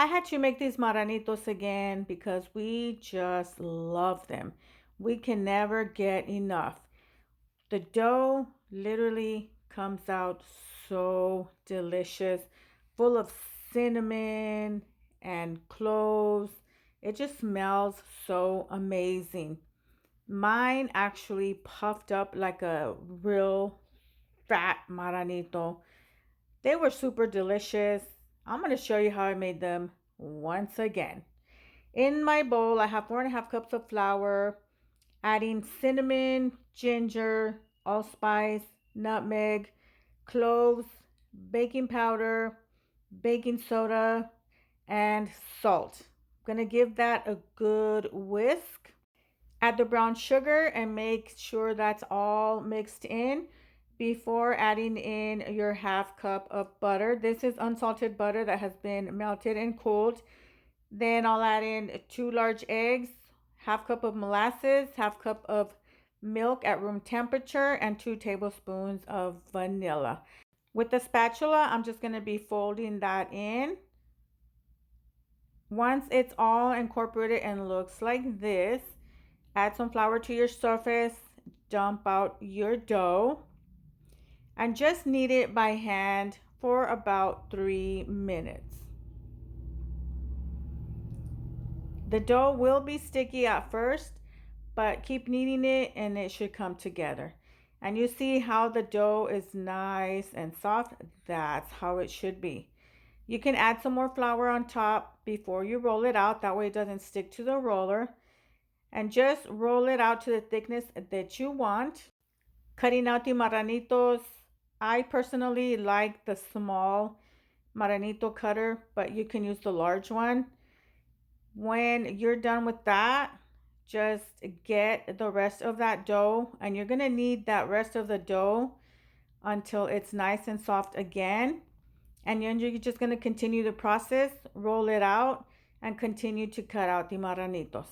I had to make these Marranitos again because we just love them. We can never get enough. The dough literally comes out so delicious, full of cinnamon and cloves. It just smells so amazing. Mine actually puffed up like a real fat Marranito. They were super delicious. I'm going to show you how I made them once again. In my bowl, I have 4.5 cups of flour, adding cinnamon, ginger, allspice, nutmeg, cloves, baking powder, baking soda, and salt. I'm going to give that a good whisk. Add the brown sugar and make sure that's all mixed in before adding in your 1/2 cup of butter. This is unsalted butter that has been melted and cooled. Then I'll add in 2 large eggs, 1/2 cup of molasses, 1/2 cup of milk at room temperature, and 2 tablespoons of vanilla. With the spatula, I'm just going to be folding that in. Once it's all incorporated and looks like this, add some flour to your surface, dump out your dough, and just knead it by hand for about 3 minutes. The dough will be sticky at first, but keep kneading it and it should come together. And you see how the dough is nice and soft? That's how it should be. You can add some more flour on top before you roll it out. That way it doesn't stick to the roller. And just roll it out to the thickness that you want. Cutting out the marranitos. I personally like the small marranito cutter, but you can use the large one. When you're done with that, just get the rest of that dough, and you're going to need that rest of the dough until it's nice and soft again. And then you're just going to continue the process, roll it out, and continue to cut out the marranitos.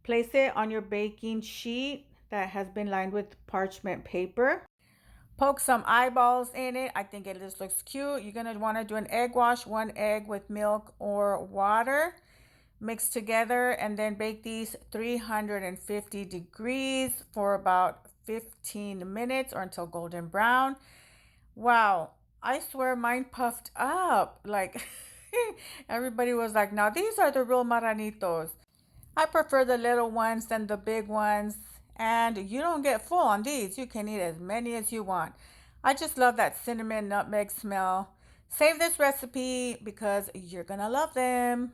Place it on your baking sheet that has been lined with parchment paper. Poke some eyeballs in it. I think it just looks cute. You're going to want to do an egg wash, 1 egg with milk or water. Mix together and then bake these 350 degrees for about 15 minutes or until golden brown. Wow, I swear mine puffed up. Like everybody was like, now these are the real marranitos. I prefer the little ones than the big ones. And you don't get full on these. You can eat as many as you want. I just love that cinnamon nutmeg smell. Save this recipe because you're going to love them.